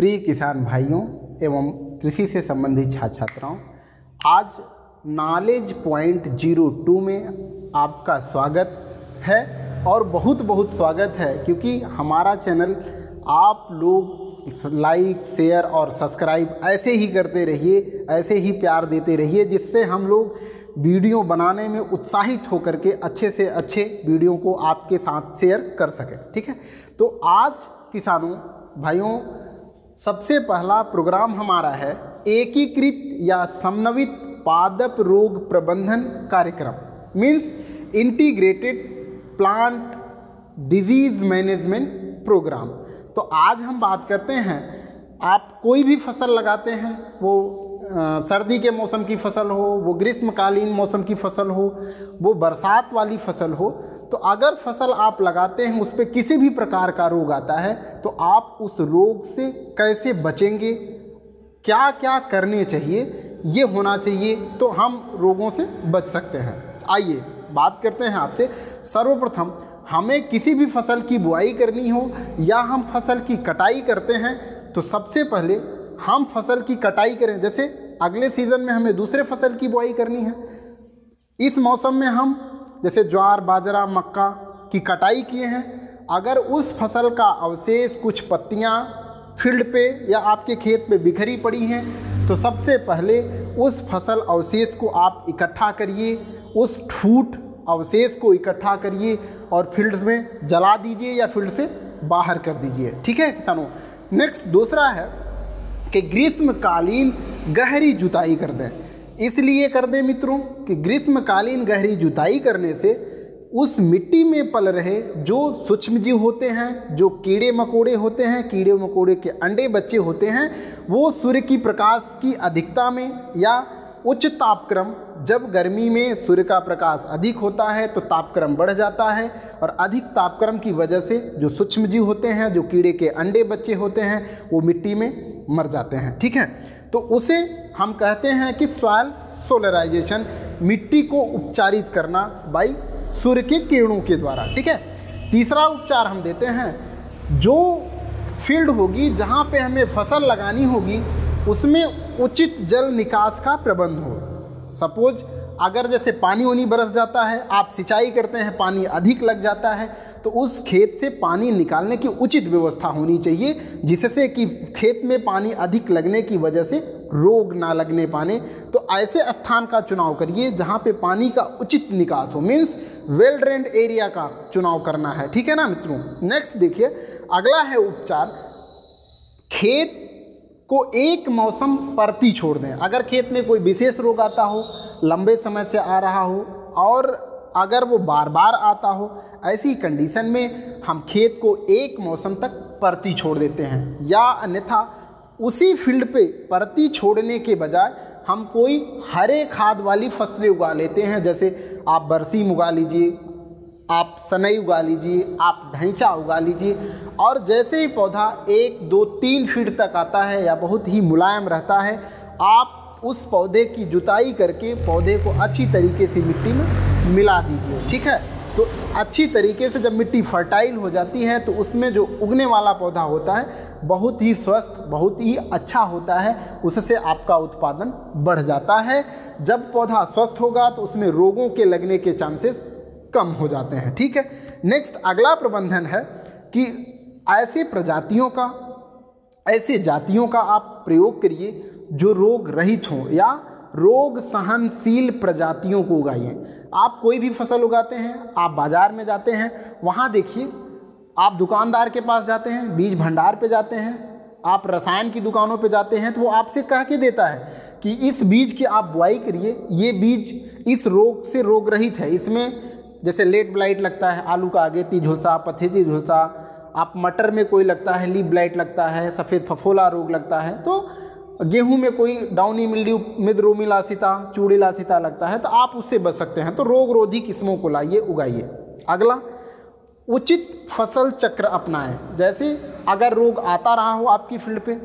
प्रिय किसान भाइयों एवं कृषि से संबंधित छात्र छात्राओं, आज नॉलेज पॉइंट 02 में आपका स्वागत है और बहुत बहुत स्वागत है, क्योंकि हमारा चैनल आप लोग लाइक शेयर और सब्सक्राइब ऐसे ही करते रहिए, ऐसे ही प्यार देते रहिए, जिससे हम लोग वीडियो बनाने में उत्साहित होकर के अच्छे से अच्छे वीडियो को आपके साथ शेयर कर सकें। ठीक है, तो आज किसानों भाइयों सबसे पहला प्रोग्राम हमारा है एकीकृत या समन्वित पादप रोग प्रबंधन कार्यक्रम, means integrated plant disease management programme. तो आज हम बात करते हैं, आप कोई भी फसल लगाते हैं, वो सर्दी के मौसम की फसल हो, वो ग्रीष्मकालीन मौसम की फसल हो, वो बरसात वाली फसल हो, तो अगर फसल आप लगाते हैं उस पर किसी भी प्रकार का रोग आता है तो आप उस रोग से कैसे बचेंगे, क्या क्या करने चाहिए, ये होना चाहिए, तो हम रोगों से बच सकते हैं। आइए बात करते हैं आपसे। सर्वप्रथम हमें किसी भी फसल की बुआई करनी हो या हम फसल की कटाई करते हैं तो सबसे पहले हम फसल की कटाई करें। जैसे अगले सीज़न में हमें दूसरे फसल की बुआई करनी है, इस मौसम में हम जैसे ज्वार बाजरा मक्का की कटाई किए हैं, अगर उस फसल का अवशेष कुछ पत्तियां फील्ड पे या आपके खेत पे बिखरी पड़ी हैं तो सबसे पहले उस फसल अवशेष को आप इकट्ठा करिए, उस ठूठ अवशेष को इकट्ठा करिए और फील्ड में जला दीजिए या फील्ड से बाहर कर दीजिए। ठीक है किसानों। नेक्स्ट दूसरा है कि ग्रीष्मकालीन गहरी जुताई कर दें। इसलिए कर दें मित्रों कि ग्रीष्मकालीन गहरी जुताई करने से उस मिट्टी में पल रहे जो सूक्ष्मजीव होते हैं, जो कीड़े मकोड़े होते हैं, कीड़े मकोड़े के अंडे बच्चे होते हैं, वो सूर्य की प्रकाश की अधिकता में या उच्च तापक्रम, जब गर्मी में सूर्य का प्रकाश अधिक होता है तो तापक्रम बढ़ जाता है और अधिक तापक्रम की वजह से जो सूक्ष्मजीव होते हैं, जो कीड़े के अंडे बच्चे होते हैं, वो मिट्टी में मर जाते हैं। ठीक है, तो उसे हम कहते हैं कि सॉइल सोलराइजेशन, मिट्टी को उपचारित करना बाई सूर्य के किरणों के द्वारा। ठीक है, तीसरा उपचार हम देते हैं, जो फील्ड होगी जहाँ पे हमें फसल लगानी होगी उसमें उचित जल निकास का प्रबंध हो। सपोज अगर जैसे पानी वानी बरस जाता है, आप सिंचाई करते हैं, पानी अधिक लग जाता है, तो उस खेत से पानी निकालने की उचित व्यवस्था होनी चाहिए, जिससे कि खेत में पानी अधिक लगने की वजह से रोग ना लगने पाने। तो ऐसे स्थान का चुनाव करिए जहाँ पे पानी का उचित निकास हो, मीन्स वेल ड्रेन्ड एरिया का चुनाव करना है। ठीक है ना मित्रों। नेक्स्ट देखिए, अगला है उपचार, खेत को एक मौसम परती छोड़ दें। अगर खेत में कोई विशेष रोग आता हो, लंबे समय से आ रहा हो और अगर वो बार बार आता हो, ऐसी कंडीशन में हम खेत को एक मौसम तक परती छोड़ देते हैं, या अन्यथा उसी फील्ड पे परती छोड़ने के बजाय हम कोई हरे खाद वाली फसलें उगा लेते हैं। जैसे आप बरसीम उगा लीजिए, आप सनई उगा लीजिए, आप ढैंचा उगा लीजिए, और जैसे ही पौधा 1, 2, 3 फीट तक आता है या बहुत ही मुलायम रहता है, आप उस पौधे की जुताई करके पौधे को अच्छी तरीके से मिट्टी में मिला दीजिए। ठीक है, तो अच्छी तरीके से जब मिट्टी फर्टाइल हो जाती है तो उसमें जो उगने वाला पौधा होता है बहुत ही स्वस्थ, बहुत ही अच्छा होता है, उससे आपका उत्पादन बढ़ जाता है। जब पौधा स्वस्थ होगा तो उसमें रोगों के लगने के चांसेस कम हो जाते हैं। ठीक है। नेक्स्ट अगला प्रबंधन है कि ऐसे प्रजातियों का, ऐसे जातियों का आप प्रयोग करिए जो रोग रहित हों या रोग सहनशील प्रजातियों को उगाइए। आप कोई भी फसल उगाते हैं, आप बाज़ार में जाते हैं, वहाँ देखिए, आप दुकानदार के पास जाते हैं, बीज भंडार पे जाते हैं, आप रसायन की दुकानों पे जाते हैं, तो वो आपसे कह के देता है कि इस बीज की आप बुआई करिए, ये बीज इस रोग से रोग रहित है। इसमें जैसे लेट ब्लाइट लगता है, आलू का अगेती झुलसा, पथेजी झुलसा, आप मटर में कोई लगता है लीफ ब्लाइट लगता है, सफ़ेद फफोला रोग लगता है, तो गेहूं में कोई डाउनी मिल्ड्यू, मिद्रोमी लासिता, चूड़ी लासिता लगता है, तो आप उससे बच सकते हैं। तो रोग रोधी किस्मों को लाइए, उगाइए। अगला, उचित फसल चक्र अपनाएं। जैसे अगर रोग आता रहा हो आपकी फील्ड पे,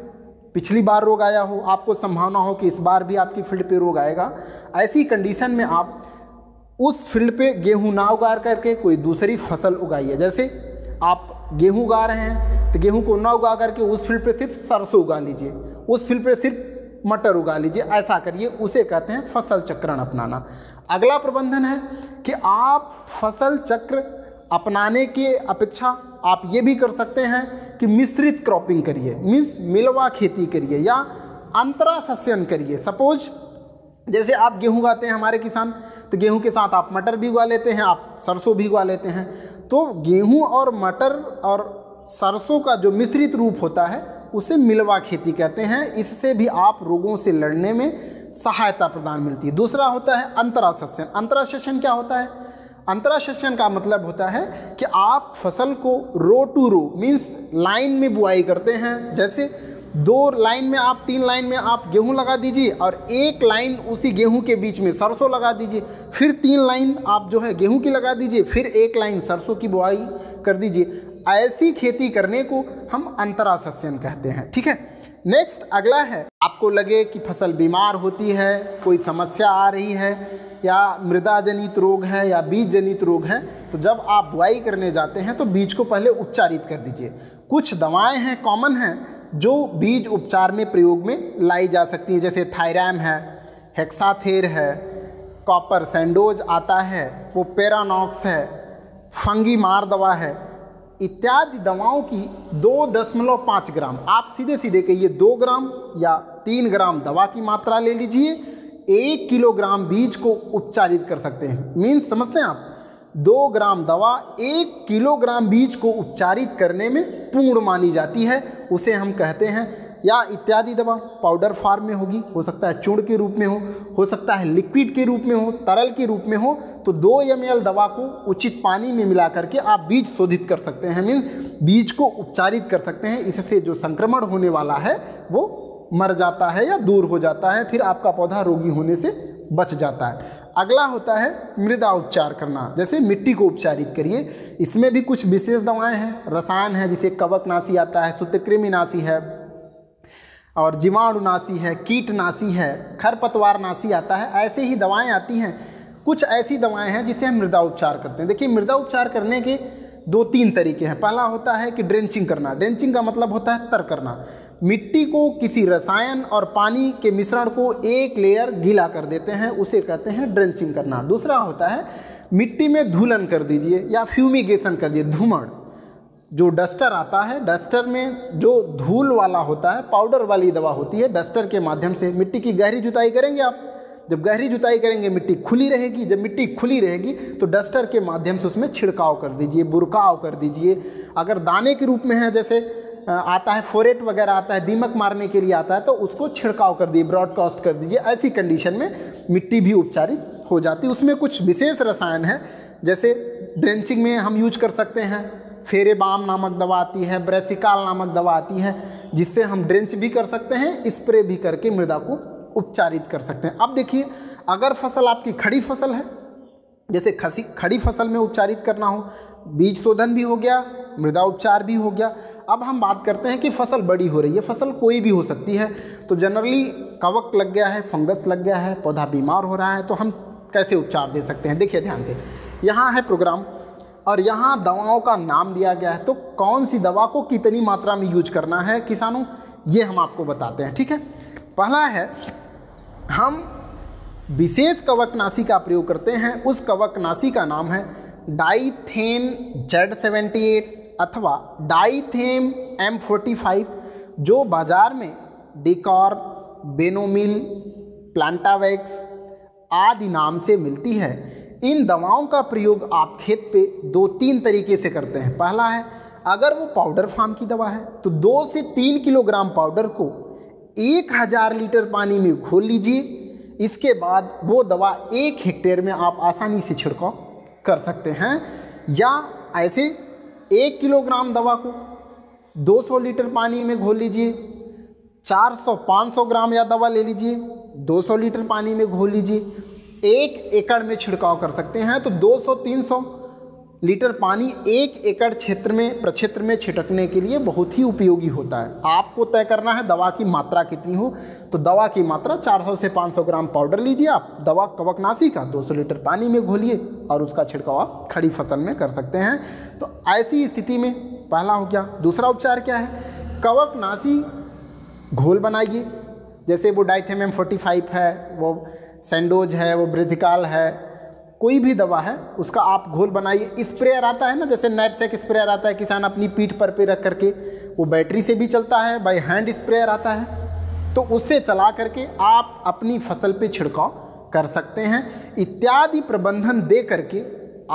पिछली बार रोग आया हो, आपको संभावना हो कि इस बार भी आपकी फील्ड पे रोग आएगा, ऐसी कंडीशन में आप उस फील्ड पे गेहूं ना उगा करके कोई दूसरी फसल उगाइए। जैसे आप गेहूँ उगा रहे हैं तो गेहूँ को ना उगा करके उस फील्ड पे सिर्फ सरसों उगा लीजिए, उस फील्ड पे सिर्फ मटर उगा लीजिए, ऐसा करिए, उसे कहते हैं फसल चक्रण अपनाना। अगला प्रबंधन है कि आप फसल चक्र अपनाने के अपेक्षा आप ये भी कर सकते हैं कि मिश्रित क्रॉपिंग करिए, मीन्स मिलवा खेती करिए या अंतरा सस्यन करिए। सपोज जैसे आप गेहूं उगाते हैं हमारे किसान, तो गेहूं के साथ आप मटर भी उगा लेते हैं, आप सरसों भी उगा लेते हैं। तो गेहूं और मटर और सरसों का जो मिश्रित रूप होता है उसे मिलवा खेती कहते हैं। इससे भी आप रोगों से लड़ने में सहायता प्रदान मिलती है। दूसरा होता है अंतरा सस्यन। अंतरा सस्यन क्या होता है? अंतरा सस्यन का मतलब होता है कि आप फसल को रो टू रो मीन्स लाइन में बुआई करते हैं। जैसे 2 लाइन में आप 3 लाइन में आप गेहूं लगा दीजिए और 1 लाइन उसी गेहूं के बीच में सरसों लगा दीजिए, फिर 3 लाइन आप जो है गेहूं की लगा दीजिए, फिर 1 लाइन सरसों की बुआई कर दीजिए। ऐसी खेती करने को हम अंतरा सस्यन कहते हैं। ठीक है, नेक्स्ट अगला है, आपको लगे कि फसल बीमार होती है, कोई समस्या आ रही है या मृदा जनित रोग है या बीज जनित रोग है, तो जब आप बुआई करने जाते हैं तो बीज को पहले उपचारित कर दीजिए। कुछ दवाएं हैं, कॉमन हैं, जो बीज उपचार में प्रयोग में लाई जा सकती हैं, जैसे थायराम है, हेक्साथेर है, कॉपर सैंडोज आता है, वो पेरानॉक्स है, फंगी मार दवा है, इत्यादि दवाओं की 2.5 ग्राम आप सीधे सीधे कहिए 2 ग्राम या 3 ग्राम दवा की मात्रा ले लीजिए, 1 किलोग्राम बीज को उपचारित कर सकते हैं। मीन्स समझते हैं आप, 2 ग्राम दवा 1 किलोग्राम बीज को उपचारित करने में पूर्ण मानी जाती है, उसे हम कहते हैं। या इत्यादि दवा पाउडर फॉर्म में होगी, हो सकता है चूर्ण के रूप में हो सकता है लिक्विड के रूप में हो, तरल के रूप में हो, तो 2 ml दवा को उचित पानी में मिला करके आप बीज शोधित कर सकते हैं, मीन्स बीज को उपचारित कर सकते हैं। इससे जो संक्रमण होने वाला है वो मर जाता है या दूर हो जाता है, फिर आपका पौधा रोगी होने से बच जाता है। अगला होता है मृदा उपचार करना, जैसे मिट्टी को उपचारित करिए। इसमें भी कुछ विशेष दवाएं हैं, रसायन है, जिसे कवकनाशी आता है, सूत्रकृमिनाशी है और जीवाणुनाशी है, कीटनाशी है, खरपतवारनाशी आता है। ऐसे ही दवाएं आती हैं। कुछ ऐसी दवाएं हैं जिसे हम मृदा उपचार करते हैं। देखिए, मृदा उपचार करने के 2-3 तरीके हैं। पहला होता है कि ड्रेंचिंग करना। ड्रेंचिंग का मतलब होता है तर करना। मिट्टी को किसी रसायन और पानी के मिश्रण को एक लेयर गीला कर देते हैं, उसे कहते हैं ड्रेंचिंग करना। दूसरा होता है मिट्टी में धूलन कर दीजिए या फ्यूमिगेशन कर दीजिए, धूमड़। जो डस्टर आता है, डस्टर में जो धूल वाला होता है, पाउडर वाली दवा होती है, डस्टर के माध्यम से मिट्टी की गहरी जुताई करेंगे आप। जब गहरी जुताई करेंगे मिट्टी खुली रहेगी, जब मिट्टी खुली रहेगी तो डस्टर के माध्यम से उसमें छिड़काव कर दीजिए, बुरकाव कर दीजिए। अगर दाने के रूप में है, जैसे आता है फोरेट वगैरह आता है, दीमक मारने के लिए आता है, तो उसको छिड़काव कर दीजिए, ब्रॉडकास्ट कर दीजिए। ऐसी कंडीशन में मिट्टी भी उपचारित हो जाती है। उसमें कुछ विशेष रसायन है, जैसे ड्रेंचिंग में हम यूज कर सकते हैं, फेरेबाम नामक दवा आती है, ब्रेसिकाल नामक दवा आती है, जिससे हम ड्रेंच भी कर सकते हैं, स्प्रे भी करके मृदा को उपचारित कर सकते हैं। अब देखिए, अगर फसल आपकी खड़ी फसल है, जैसे खड़ी फसल में उपचारित करना हो, बीज शोधन भी हो गया, मृदा उपचार भी हो गया। अब हम बात करते हैं कि फसल बड़ी हो रही है, फसल कोई भी हो सकती है, तो जनरली कवक लग गया है, फंगस लग गया है, पौधा बीमार हो रहा है, तो हम कैसे उपचार दे सकते हैं? देखिए ध्यान से, यहाँ है प्रोग्राम और यहाँ दवाओं का नाम दिया गया है, तो कौन सी दवा को कितनी मात्रा में यूज करना है किसानों, ये हम आपको बताते हैं। ठीक है, पहला है, हम विशेष कवकनाशी का प्रयोग करते हैं। उस कवकनाशी का नाम है डाइथेन Z78 अथवा डाइथेम M45, जो बाजार में डिकॉर, बेनोमिल, प्लांटावैक्स आदि नाम से मिलती है। इन दवाओं का प्रयोग आप खेत पे 2-3 तरीके से करते हैं। पहला है, अगर वो पाउडर फॉर्म की दवा है तो 2 से 3 किलोग्राम पाउडर को 1000 लीटर पानी में घोल लीजिए। इसके बाद वो दवा 1 हेक्टेयर में आप आसानी से छिड़काव कर सकते हैं। या ऐसे 1 किलोग्राम दवा को 200 लीटर पानी में घोल लीजिए, 400-500 ग्राम या दवा ले लीजिए, 200 लीटर पानी में घोल लीजिए, 1 एकड़ में छिड़काव कर सकते हैं। तो 200-300 लीटर पानी 1 एकड़ प्रक्षेत्र में छिड़कने के लिए बहुत ही उपयोगी होता है। आपको तय करना है दवा की मात्रा कितनी हो, तो दवा की मात्रा 400 से 500 ग्राम पाउडर लीजिए आप, दवा कवकनाशी का 200 लीटर पानी में घोलिए और उसका छिड़काव आप खड़ी फसल में कर सकते हैं। तो ऐसी स्थिति में पहला हो गया। दूसरा उपचार क्या है, कवकनाशी घोल बनाइए, जैसे वो डाइथेमियम 45 है, वो सेंडोज है, वो ब्रिजिकाल है, कोई भी दवा है उसका आप घोल बनाइए। स्प्रेयर आता है ना, जैसे नैपसेक स्प्रेयर आता है, किसान अपनी पीठ पर पे रख करके, वो बैटरी से भी चलता है, बाय हैंड स्प्रेयर आता है, तो उससे चला करके आप अपनी फसल पे छिड़काव कर सकते हैं। इत्यादि प्रबंधन दे करके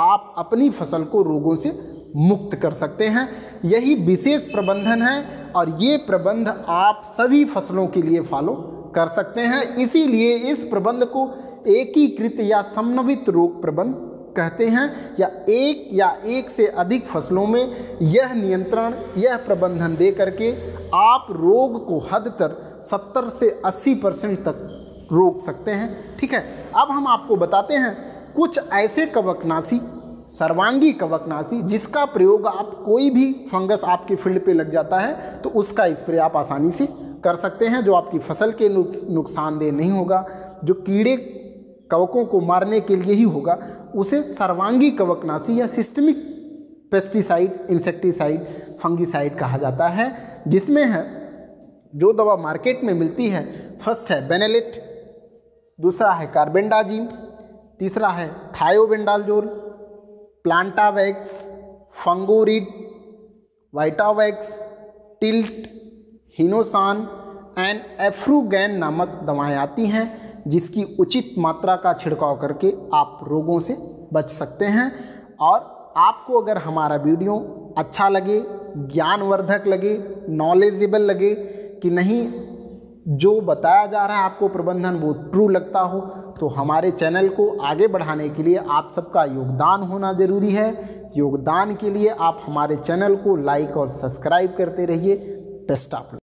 आप अपनी फसल को रोगों से मुक्त कर सकते हैं। यही विशेष प्रबंधन है और ये प्रबंध आप सभी फसलों के लिए फॉलो कर सकते हैं। इसीलिए इस प्रबंध को एकीकृत या समन्वित रोग प्रबंध कहते हैं, या एक से अधिक फसलों में यह नियंत्रण, यह प्रबंधन दे करके आप रोग को हद तक 70 से 80% तक रोक सकते हैं। ठीक है, अब हम आपको बताते हैं कुछ ऐसे कवकनाशी, सर्वांगी कवकनाशी, जिसका प्रयोग आप, कोई भी फंगस आपके फील्ड पे लग जाता है तो उसका स्प्रे आप आसानी से कर सकते हैं, जो आपकी फसल के नुकसानदेह नहीं होगा, जो कीड़े कवकों को मारने के लिए ही होगा, उसे सर्वांगी कवकनाशी या सिस्टमिक पेस्टिसाइड, इंसेक्टिसाइड, फंगिसाइड कहा जाता है। जिसमें है, जो दवा मार्केट में मिलती है, फर्स्ट है बेनेलिट, दूसरा है कार्बेंडाजिम, तीसरा है थायोबेंडाजोल, प्लांटावैक्स, फंगोरिड, वाइटावैक्स, टिल्ट, हिनोसान एंड एफ्रूगैन नामक दवाएं आती हैं, जिसकी उचित मात्रा का छिड़काव करके आप रोगों से बच सकते हैं। और आपको अगर हमारा वीडियो अच्छा लगे, ज्ञानवर्धक लगे, नॉलेजेबल लगे कि नहीं, जो बताया जा रहा है आपको प्रबंधन वो ट्रू लगता हो, तो हमारे चैनल को आगे बढ़ाने के लिए आप सबका योगदान होना ज़रूरी है। योगदान के लिए आप हमारे चैनल को लाइक और सब्सक्राइब करते रहिए। Best of luck.